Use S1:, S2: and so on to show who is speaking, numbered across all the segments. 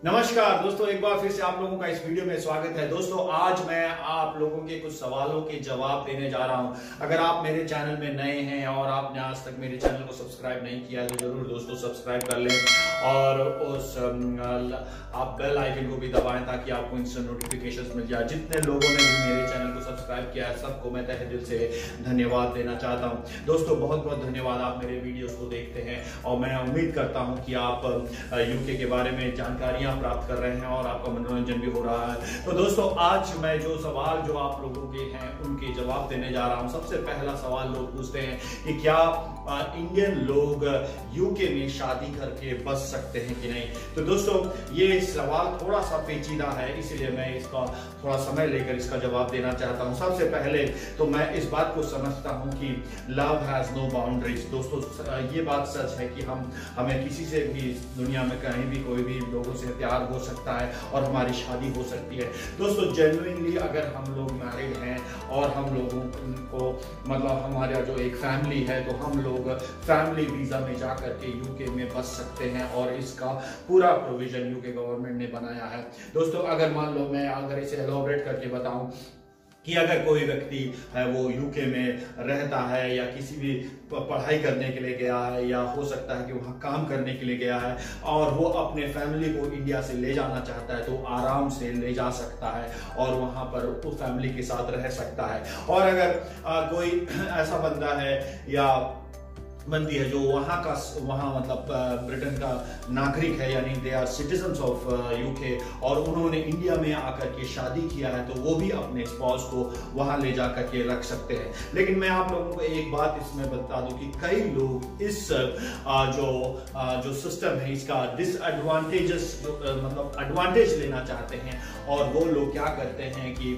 S1: नमस्कार दोस्तों, एक बार फिर से आप लोगों का इस वीडियो में स्वागत है। दोस्तों, आज मैं आप लोगों के कुछ सवालों के जवाब देने जा रहा हूं। अगर आप मेरे चैनल में नए हैं और आपने आज तक मेरे चैनल को सब्सक्राइब नहीं किया तो जरूर दोस्तों सब्सक्राइब कर लें और उस आप बेल आइकन को भी दबाएं ताकि आपको इंस्टेंट नोटिफिकेशंस मिल जाए। जितने लोगों ने भी मेरे चैनल को सब्सक्राइब किया है सबको मैं तहे दिल से धन्यवाद देना चाहता हूं। दोस्तों, बहुत बहुत धन्यवाद, आप मेरे वीडियोस को देखते हैं और मैं उम्मीद करता हूं कि आप यूके के बारे में जानकारियां प्राप्त कर रहे हैं और आपका मनोरंजन भी हो रहा है। तो दोस्तों, आज मैं जो सवाल जो आप लोगों के हैं उनके जवाब देने जा रहा हूं। सबसे पहला सवाल लोग पूछते हैं कि क्या इंडियन लोग यूके में शादी करके बच सकते हैं कि नहीं। तो दोस्तों, ये सवाल थोड़ा सा पेचीदा है, इसीलिए मैं इसका थोड़ा समय लेकर इसका जवाब देना चाहता हूं। सबसे पहले तो मैं इस बात को समझता हूं कि लव हैज नो बाउंड्रीज। दोस्तों, ये बात सच है कि हमें किसी से भी दुनिया में कहीं भी कोई भी लोगों से प्यार हो सकता है और हमारी शादी हो सकती है। दोस्तों, जेन्युइनली अगर हम लोग मैरिड हैं और हम लोगों को मतलब हमारा जो एक फैमिली है तो हम लोग फैमिली वीजा में जाकर के यूके में बस सकते हैं और इसका पूरा प्रोविजन यूके गवर्नमेंट ने बनाया है। दोस्तों, अगर मान लो मैं अगर इसे एलॉबरेट करके बताऊं कि अगर कोई व्यक्ति है वो यूके में रहता है या किसी भी पढ़ाई करने के लिए गया है या हो सकता है कि वहाँ काम करने के लिए गया है और वो अपने फैमिली को इंडिया से ले जाना चाहता है तो आराम से ले जा सकता है और वहाँ पर उस फैमिली के साथ रह सकता है। और अगर कोई ऐसा बंदा है या बनती है जो वहाँ मतलब ब्रिटेन का नागरिक है, यानी they are citizens of UK और उन्होंने इंडिया में आकर के शादी किया है तो वो भी अपने स्पाउस को वहाँ ले जाकर के रख सकते हैं। लेकिन मैं आप लोगों को एक बात इसमें बता दूं कि कई लोग इस जो सिस्टम है इसका डिसएडवांटेजेस मतलब एडवांटेज लेना चाहते हैं और वो लोग क्या करते हैं कि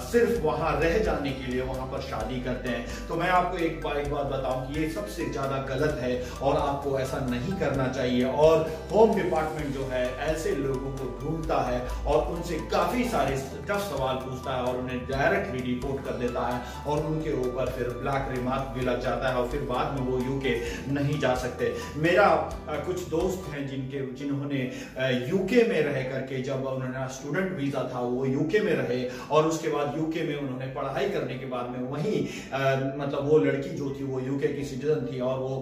S1: सिर्फ वहाँ रह जाने के लिए वहाँ पर शादी करते हैं। तो मैं आपको एक बात बताऊं कि ये सबसे ज्यादा गलत है और आपको ऐसा नहीं करना चाहिए। और होम डिपार्टमेंट जो है ऐसे लोगों को ढूंढता है और उनसे काफी सारे टफ सवाल पूछता है और उन्हें डायरेक्टली डिपोर्ट कर देता है और उनके ऊपर फिर ब्लैक रिमार्क भी लग जाता है और फिर बाद में वो यूके नहीं जा सकते। मेरा कुछ दोस्त हैं जिन्होंने यूके में रह करके, जब उन्होंने स्टूडेंट वीजा था वो यूके में रहे और उसके बाद यूके में उन्होंने पढ़ाई करने के बाद में वहीं मतलब वो लड़की जो थी वो यूके की सिटीजन थी और वो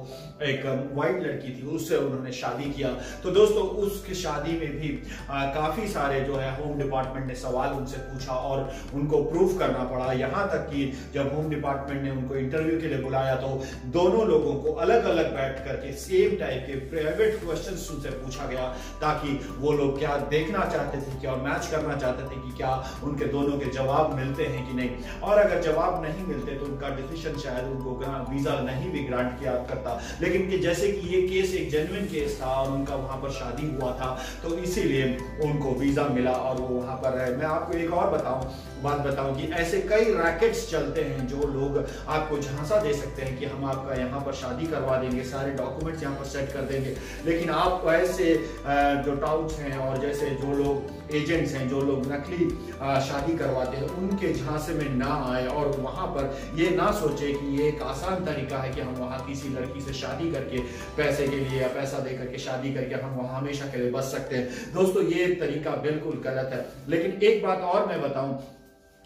S1: एक वाइट लड़की थी, उससे उन्होंने शादी किया। तो दोस्तों, उसकी शादी में भी काफी सारे जो है होम डिपार्टमेंट ने सवाल उनसे पूछा और उनको प्रूफ करना पड़ा। यहाँ तक कि जब होम डिपार्टमेंट ने उनको इंटरव्यू के लिए बुलाया तो दोनों लोगों को अलग अलग बैठ करके सेम टाइप के प्राइवेट क्वेश्चंस उनसे पूछा गया ताकि वो लोग क्या देखना चाहते थे, क्या मैच करना चाहते थे कि क्या उनके दोनों के जवाब मिलते हैं कि नहीं। और अगर जवाब नहीं मिलते तो उनका डिसीजन शायद उनको वीजा नहीं भी ग्रांट किया करता। लेकिन कि जैसे कि ये केस एक जेन्युइन केस था और उनका वहां पर शादी हुआ था तो इसीलिए उनको वीजा मिला और वो वहां पर रहे। मैं आपको एक और बात बताऊं कि ऐसे कई रैकेट्स चलते हैं जो लोग आपको झांसा दे सकते हैं कि हम आपका यहाँ पर शादी करवा देंगे, सारे डॉक्यूमेंट्स यहाँ पर सेट कर देंगे, लेकिन आप ऐसे जो टाउट्स हैं और जैसे जो लोग एजेंट्स हैं जो लोग नकली शादी करवाते हैं उनके झांसे में ना आए और वहां पर ये ना सोचे कि ये एक आसान तरीका है कि हम वहां किसी लड़की से शादी करके पैसे के लिए या पैसा दे करके शादी करके हम वहां हमेशा के लिए बच सकते हैं। दोस्तों, ये तरीका बिल्कुल गलत है। लेकिन एक बात और मैं बताऊं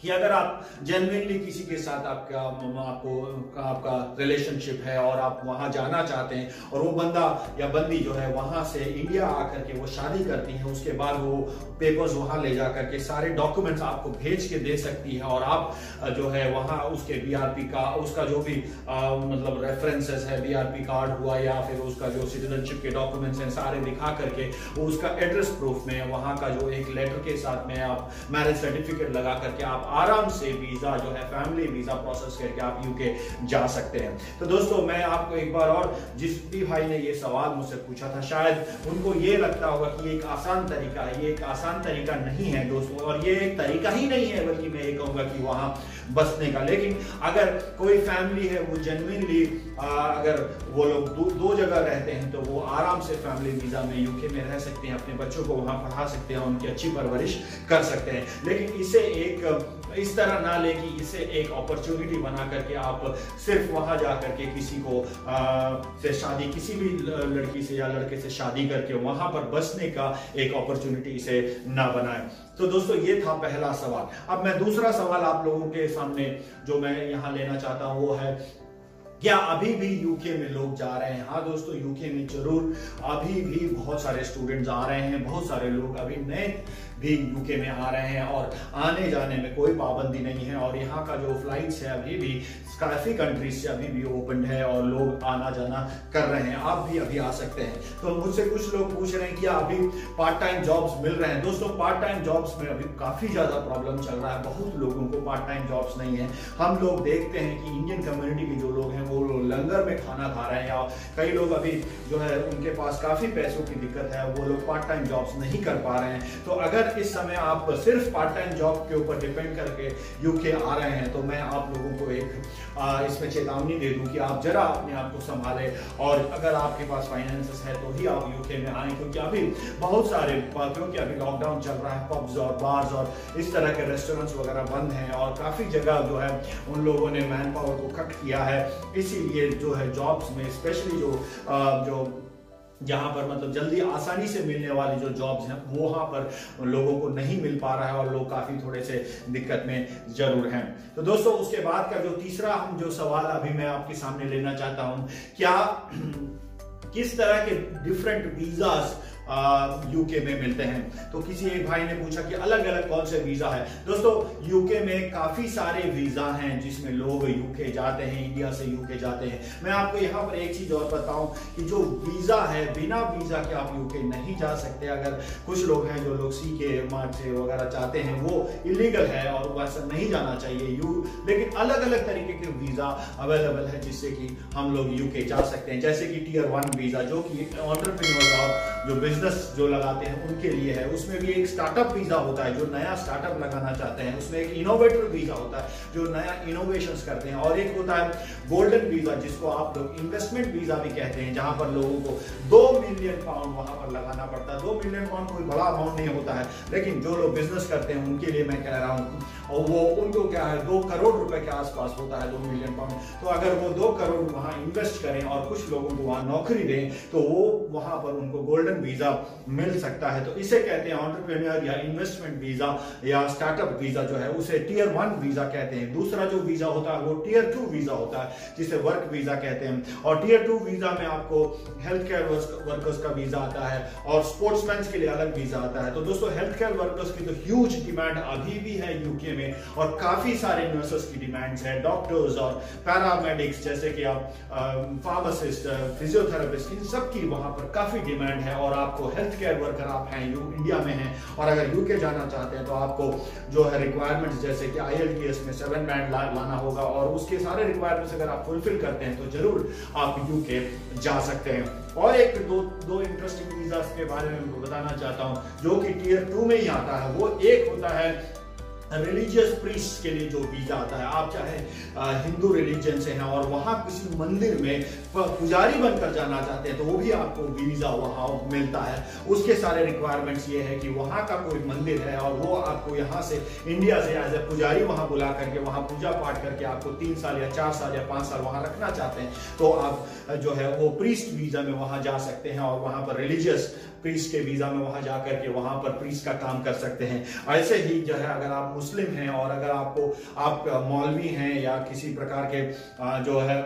S1: कि अगर आप जेन्युइनली किसी के साथ आपका रिलेशनशिप है और आप वहां जाना चाहते हैं और वो बंदा या बंदी जो है वहां से इंडिया आकर के वो शादी करती है, उसके बाद वो पेपर्स वहां ले जाकर के सारे डॉक्यूमेंट्स आपको भेज के दे सकती है और आप जो है वहां उसके बीआरपी का उसका जो भी मतलब रेफरेंसेस है, बीआरपी कार्ड हुआ या फिर उसका जो सिटीजनशिप के डॉक्यूमेंट्स हैं सारे दिखा करके उसका एड्रेस प्रूफ में वहां का जो एक लेटर के साथ में आप मैरिज सर्टिफिकेट लगा करके आप आराम से वीजा जो है फैमिली वीजा प्रोसेस करके आप यूके जा सकते हैं। तो दोस्तों, मैं आपको एक बार और जिस भी भाई ने ये सवाल मुझसे पूछा था शायद उनको ये लगता होगा कि ये एक आसान तरीका है, ये एक आसान तरीका नहीं है दोस्तों, और ये एक तरीका ही नहीं है बल्कि मैं ये कहूंगा कि वहां बसने का। लेकिन अगर कोई फैमिली है वो जेन्युइनली अगर वो लोग दो जगह रहते हैं तो वो आराम से फैमिली वीजा में यूके में रह सकते हैं, अपने बच्चों को वहां पढ़ा सकते हैं, उनकी अच्छी परवरिश कर सकते हैं। लेकिन इसे एक इस तरह ना ले कि इसे एक अपॉर्चुनिटी बना करके आप सिर्फ वहां जा करके किसी को से शादी, किसी भी लड़की से या लड़के से शादी करके वहां पर बसने का एक अपॉर्चुनिटी इसे ना बनाए। तो दोस्तों ये था पहला सवाल। अब मैं दूसरा सवाल आप लोगों के सामने जो मैं यहां लेना चाहता हूं वो है, क्या अभी भी यूके में लोग जा रहे हैं? हाँ दोस्तों, यूके में जरूर अभी भी बहुत सारे स्टूडेंट्स आ रहे हैं, बहुत सारे लोग अभी नए भी यूके में आ रहे हैं और आने जाने में कोई पाबंदी नहीं है। और यहाँ का जो फ्लाइट्स है अभी भी काफी कंट्रीज से अभी भी ओपन है और लोग आना जाना कर रहे हैं। आप भी अभी आ सकते हैं। तो मुझसे कुछ लोग पूछ रहे हैं कि अभी पार्ट टाइम जॉब्स मिल रहे हैं। दोस्तों पार्ट टाइम जॉब्स में अभी काफी ज्यादा प्रॉब्लम चल रहा है, बहुत लोगों को पार्ट टाइम जॉब्स नहीं है। हम लोग देखते हैं कि इंडियन कम्युनिटी के जो लोग हैं वो लंगर में खाना खा रहे हैं, या कई लोग अभी जो है उनके पास काफी पैसों की दिक्कत है, वो लोग पार्ट टाइम जॉब्स नहीं कर पा रहे हैं। तो अगर इस समय आप सिर्फ पार्ट टाइम जॉब के ऊपर डिपेंड करके यूके आ रहे हैं तो मैं आप लोगों को एक इसमें चेतावनी दे दूं कि आप जरा अपने आप को संभालें, और अगर आपके पास फाइनेंसेस है तो ही आप यूके में आए, क्योंकि अभी बहुत सारे, क्योंकि अभी लॉकडाउन चल रहा है, पब्स और बार्स और इस तरह के रेस्टोरेंट्स वगैरह बंद हैं और काफी जगह जो है उन लोगों ने मैन पावर को कट किया है। इसीलिए जो है जॉब्स में स्पेशली जो जहां पर मतलब जल्दी आसानी से मिलने वाली जो जॉब्स हैं वो वहां पर लोगों को नहीं मिल पा रहा है और लोग काफी थोड़े से दिक्कत में जरूर हैं। तो दोस्तों उसके बाद का जो तीसरा हम जो सवाल अभी मैं आपके सामने लेना चाहता हूं, क्या किस तरह के डिफरेंट वीजास यूके में मिलते हैं? तो किसी एक भाई ने पूछा कि अलग अलग कौन से वीजा है। दोस्तों यूके में काफी सारे वीजा हैं जिसमें लोग यूके जाते हैं, इंडिया से यूके जाते हैं। मैं आपको यहाँ पर एक चीज और बताऊं कि जो वीजा है, बिना वीजा के आप यूके नहीं जा सकते। अगर कुछ लोग हैं जो लोग सीके मार्ट से वगैरह चाहते हैं वो इलीगल है और वैसा नहीं जाना चाहिए। लेकिन अलग अलग तरीके के वीजा अवेलेबल है जिससे कि हम लोग यूके जा सकते हैं, जैसे कि टियर 1 वीजा जो कि एंटरप्रेन्योर और जो बिजनेस जो लगाते हैं उनके लिए है। उसमें भी एक स्टार्टअप वीजा होता है जो नया स्टार्टअप लगाना चाहते हैं, उसमें एक इनोवेटर वीजा होता है जो नया इनोवेशंस करते हैं, और एक होता है गोल्डन वीजा जिसको आप लोग इन्वेस्टमेंट वीजा भी कहते हैं, जहां पर लोगों को 2 मिलियन पाउंड वहां पर लगाना पड़ता है। 2 मिलियन पाउंड कोई बड़ा अमाउंट नहीं होता है, लेकिन जो लोग बिजनेस करते हैं उनके लिए मैं कह रहा हूं, और वो उनको क्या है 2 करोड़ रुपए के आसपास होता है 2 मिलियन पाउंड। तो अगर वो 2 करोड़ वहां इन्वेस्ट करें और कुछ लोगों को वहां नौकरी दें तो वो वहां पर उनको गोल्डन वीजा मिल सकता है। तो इसे कहते हैं एंटरप्रेन्योर या इन्वेस्टमेंट वीजा या स्टार्टअप वीजा जो है उसे टियर 1 वीजा कहते हैं। दूसरा जो वीजा होता है वो टियर 2 वीजा होता है जिसे वर्क वीजा कहते हैं। और टियर 2 वीजा में आपको हेल्थ केयर वर्कर्स का वीजा आता है और स्पोर्ट्समैन के लिए अलग वीजा आता है। तो दोस्तों हेल्थ केयर वर्कर्स की तो ह्यूज डिमांड अभी भी है यूके में, और काफी सारे नर्सेस की डिमांड्स है, डॉक्टर्स और पैरामेडिक्स जैसे कि आप फार्मासिस्ट, फिजियोथेरेपिस्ट, इन सब की वहां पर काफी डिमांड है। और आपको हेल्थ केयर वर्कर आप हैं, इंडिया में हैं और अगर यूके जाना चाहते हैं तो आपको जो है रिक्वायरमेंट्स जैसे कि IELTS में 7 बैंड लाना होगा, और उसके सारे रिक्वायरमेंट्स अगर आप फुलफिल करते हैं तो जरूर आप यूके जा सकते हैं। और एक दो इंटरेस्टिंग वीजा के बारे में बताना चाहता हूं जो कि टियर 2 में ही आता है। वो एक होता है रिलीजियस प्रीस्ट के लिए जो वीजा आता है। आप चाहे हिंदू रिलीजन से हैं और वहां किसी मंदिर में पुजारी बनकर जाना चाहते हैं तो वो भी आपको वीजा वहां मिलता है। उसके सारे रिक्वायरमेंट्स ये है कि वहां का कोई मंदिर है और वो आपको यहाँ से इंडिया से एज ए पुजारी वहां बुला करके वहां पूजा पाठ करके आपको 3 साल या 4 साल या 5 साल वहां रखना चाहते हैं तो आप जो है वो प्रीस्ट वीजा में वहां जा सकते हैं और वहां पर रिलीजियस प्रीस्ट के वीजा में वहां जाकर के वहां पर प्रीस्ट का काम कर सकते हैं। ऐसे ही जो है अगर आप मुस्लिम हैं और अगर आप मौलवी हैं या किसी प्रकार के जो है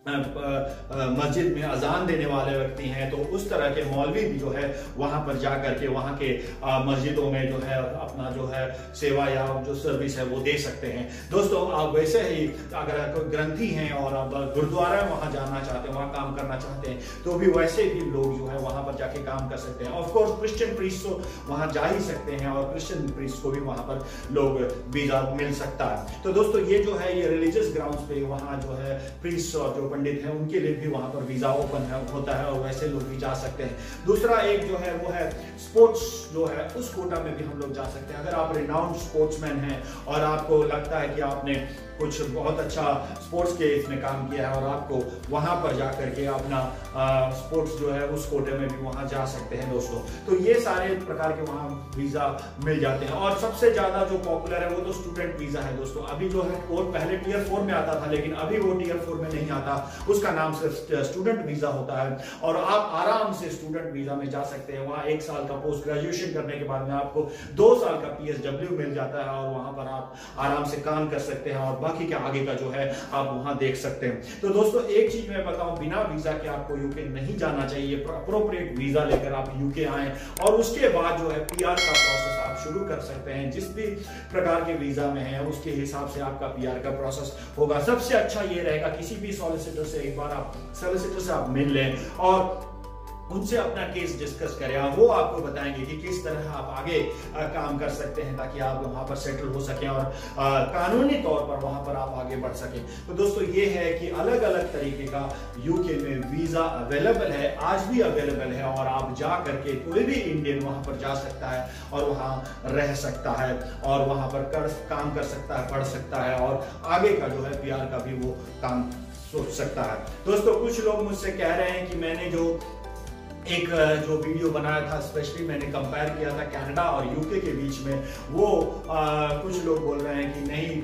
S1: मस्जिद में अजान देने वाले व्यक्ति हैं तो उस तरह के मौलवी भी जो है वहां पर जाकर के वहां के मस्जिदों में जो है अपना जो है सेवा या जो सर्विस है वो दे सकते हैं। दोस्तों आप वैसे ही अगर कोई ग्रंथी हैं और आप गुरुद्वारा में वहां जाना चाहते हैं, वहां काम करना चाहते हैं तो भी वैसे भी लोग जो है वहां पर जाके काम कर सकते हैं। ऑफ कोर्स क्रिश्चियन प्रीस्ट तो वहां जा ही सकते हैं और क्रिश्चियन प्रीस्ट को भी वहां पर लोग वीजा मिल सकता है। तो दोस्तों ये जो है ये रिलीजियस ग्राउंड्स पे वहां जो है प्रीस्ट और जो पंडित हैं उनके लिए भी वहां पर वीजा ओपन होता है और वैसे लोग भी जा सकते हैं। दूसरा एक जो है वो है स्पोर्ट्स जो है उस कोटा में भी हम लोग जा सकते हैं। अगर आप रिनाउंड स्पोर्ट्समैन हैं और आपको लगता है कि आपने कुछ बहुत अच्छा स्पोर्ट्स के इसमें काम किया है और आपको वहां पर जाकर के अपना स्पोर्ट्स जो है उस कोटे में भी वहां जा सकते हैं दोस्तों। तो ये सारे प्रकार के वहां वीजा मिल जाते हैं और सबसे ज्यादा जो पॉपुलर है वो तो स्टूडेंट वीजा है दोस्तों। अभी जो है वो पहले टियर 4 में आता था, लेकिन अभी वो टियर 4 में नहीं आता, उसका नाम सिर्फ स्टूडेंट वीजा होता है और आप आराम से स्टूडेंट वीजा में जा सकते हैं। वहां 1 साल का पोस्ट ग्रेजुएशन करने के बाद में आपको 2 साल का PSW मिल जाता है और वहां पर आप आराम से काम कर सकते हैं और बाकी के आगे का जो है आप वहां देख सकते हैं। तो दोस्तों एक चीज मैं बताऊं, बिना वीजा के आपको यूके नहीं जाना चाहिए। अप्रोप्रिएट वीजा लेकर आप यूके आए और उसके बाद जो है PR का प्रोसेस आप शुरू कर सकते हैं। जिस भी प्रकार के वीजा में है उसके हिसाब से आपका PR का प्रोसेस होगा। सबसे अच्छा ये रहेगा किसी भी सॉलिसिटर से एक बार आप सॉलिसिटर से आप मिल लें और उनसे अपना केस डिस्कस करें। वो आपको बताएंगे कि किस तरह आप आगे काम कर सकते हैं ताकि आप वहां पर सेटल हो सकें और कानूनी तौर पर वहां पर आप आगे बढ़ सकें। तो दोस्तों ये है कि अलग अलग तरीके का यूके में वीजा अवेलेबल है, आज भी अवेलेबल है और आप जा करके कोई भी इंडियन वहां पर जा सकता है और वहां रह सकता है और वहां पर काम कर सकता है, पढ़ सकता है और आगे का जो है PR का भी वो काम सोच सकता है। दोस्तों कुछ लोग मुझसे कह रहे हैं कि मैंने एक जो वीडियो बनाया था, स्पेशली मैंने कंपेयर किया था कनाडा और यूके के बीच में, वो कुछ लोग बोल रहे हैं कि नहीं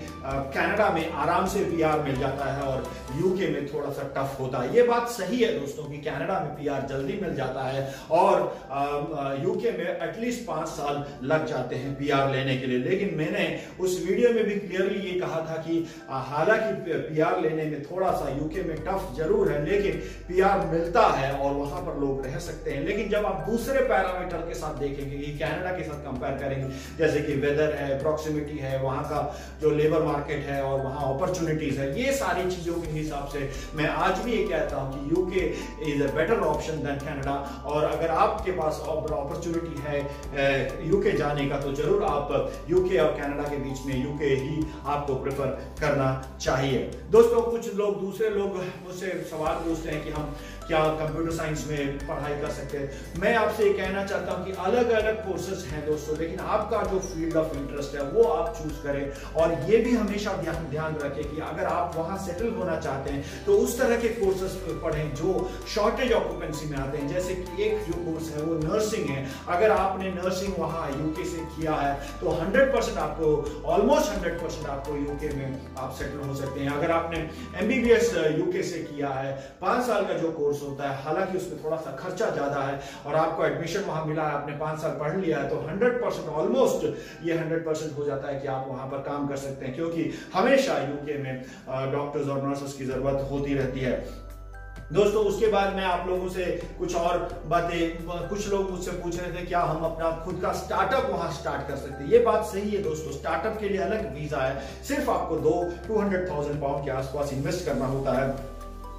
S1: कनाडा में आराम से PR मिल जाता है और यूके में थोड़ा सा टफ होता है। ये बात सही है दोस्तों कि कनाडा में PR जल्दी मिल जाता है और यूके में एटलीस्ट 5 साल लग जाते हैं PR लेने के लिए। लेकिन मैंने उस वीडियो में भी क्लियरली ये कहा था कि हालांकि PR लेने में थोड़ा सा यूके में टफ जरूर है, लेकिन PR मिलता है और वहां पर लोग रह सकते हैं। लेकिन जब आप दूसरे पैरामीटर के साथ देखेंगे कि कनाडा के साथ कंपेयर करेंगे, जैसे कि वेदर है, प्रॉक्सिमिटी है, वहां का जो लेबर मार्केट है और वहां अपॉर्चुनिटीज है, ये सारी चीजों के हिसाब से मैं आज भी ये कहता हूं कि UK is a better option than Canada. और अगर आपके पास अपॉर्चुनिटी है यूके जाने का तो जरूर आप यूके और कनाडा के बीच में यूके ही आपको प्रेफर करना चाहिए। दोस्तों कुछ लोग दूसरे लोग मुझसे सवाल पूछते हैं कि हम क्या कंप्यूटर साइंस में पढ़ाई कर सकते हैं। मैं आपसे ये कहना चाहता हूं कि अलग अलग कोर्सेज हैं दोस्तों, लेकिन आपका जो फील्ड ऑफ इंटरेस्ट है वो आप चूज करें और ये भी हमेशा ध्यान रखें कि अगर आप वहां सेटल होना चाहते हैं तो उस तरह के कोर्सेज पढ़ें जो शॉर्टेज ऑक्यूपेंसी में आते हैं। जैसे कि एक जो कोर्स है वो नर्सिंग है। अगर आपने नर्सिंग वहां यूके से किया है तो 100% आपको, ऑलमोस्ट 100% आपको यूके में आप सेटल हो सकते हैं। अगर आपने MBBS यूके से किया है, 5 साल का जो कोर्स होता है, हालांकि उसमें थोड़ा सा खर्चा ज्यादा है और आपको एडमिशन वहां मिला है, आपने 5 साल पढ़ लिया है, तो 100% ऑलमोस्ट ये 100% हो जाता है कि आप वहां पर काम कर सकते हैं, क्योंकि हमेशा यूके में डॉक्टर्स और नर्सेस की जरूरत होती रहती है। दोस्तों उसके बाद मैं आप लोगों से कुछ और बातें, कुछ लोग मुझसे पूछ रहे थे क्या हम अपना खुद का स्टार्टअप वहां स्टार्ट कर सकते हैं। ये बात सही है दोस्तों, स्टार्टअप के लिए अलग वीजा है, सिर्फ आपको 200,000 पाउंड के आसपास इन्वेस्ट करना होता है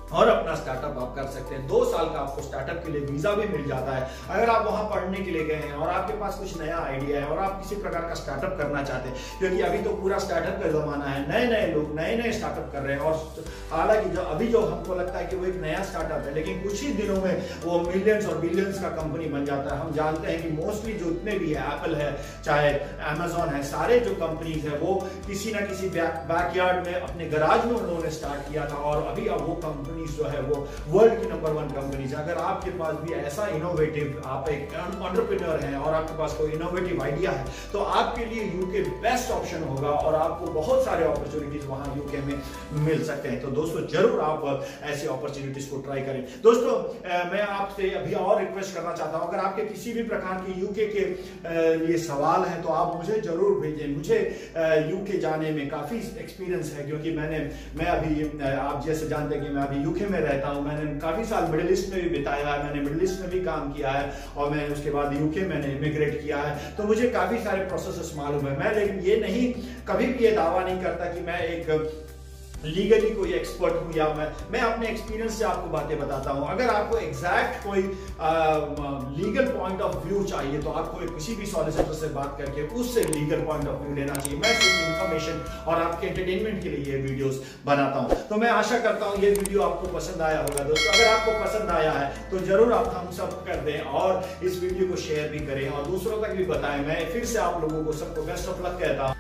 S1: और अपना स्टार्टअप आप कर सकते हैं। 2 साल का आपको स्टार्टअप के लिए वीजा भी मिल जाता है। अगर आप वहां पढ़ने के लिए गए हैं और आपके पास कुछ नया आइडिया है और आप किसी प्रकार का स्टार्टअप करना चाहते हैं, क्योंकि अभी तो पूरा स्टार्टअप का जमाना है, नए लोग नए स्टार्टअप कर रहे हैं और हालांकि अभी जो हमको लगता है कि वो एक नया स्टार्टअप है, लेकिन कुछ ही दिनों में वो मिलियंस और बिलियंस का कंपनी बन जाता है। हम जानते हैं कि मोस्टली जो इतने भी है, एप्पल है, चाहे अमेजॉन है, सारे जो कंपनीज है वो किसी ना किसी बैकयार्ड में अपने गराज में उन्होंने स्टार्ट किया था और अभी अब वो कंपनी जो है वो वर्ल्ड की नंबर 1 कंपनीज। अगर आपके पास भी ऐसा इनोवेटिव, आप एक एंटरप्रेन्योर हैं और आपके पास कोई इनोवेटिव आइडिया है, तो आपके लिए यूके बेस्ट ऑप्शन होगा और आपको बहुत सारे अपॉर्चुनिटीज वहां यूके में मिल सकते हैं। तो दोस्तों जरूर आप ऐसी अपॉर्चुनिटीज को ट्राई करें। दोस्तों मैं आपसे अभी और रिक्वेस्ट करना चाहता हूं, अगर आपके किसी भी प्रकार के यूके के लिए सवाल है तो आप मुझे जरूर भेजें। मुझे यूके जाने में काफी एक्सपीरियंस है, क्योंकि मैं अभी आप जैसे जानते हैं कि मैं अभी यूके में रहता हूं। मैंने काफी साल मिडिल ईस्ट में भी बिताया है, मैंने मिडिल ईस्ट में भी काम किया है और मैं उसके बाद यूके मैंने इमिग्रेट किया है, तो मुझे काफी सारे प्रोसेसेस मालूम है। मैं लेकिन ये नहीं, कभी भी ये दावा नहीं करता कि मैं एक लीगली कोई एक्सपर्ट हूं या मैं अपने एक्सपीरियंस से आपको बातें बताता हूं। अगर आपको एग्जैक्ट कोई लीगल पॉइंट ऑफ व्यू चाहिए तो आपको किसी भी सॉलिसिटर से बात करके उससे लीगल पॉइंट ऑफ व्यू लेना चाहिए। मैं सिर्फ इंफॉर्मेशन और आपके एंटरटेनमेंट के लिए ये वीडियोस बनाता हूं। तो मैं आशा करता हूं ये वीडियो आपको पसंद आया होगा। दोस्तों अगर आपको पसंद आया है तो जरूर आप थम्स अप कर दें और इस वीडियो को शेयर भी करें और दूसरों तक भी बताएं। मैं फिर से आप लोगों को सबको बेस्ट ऑफ लक कहता हूं।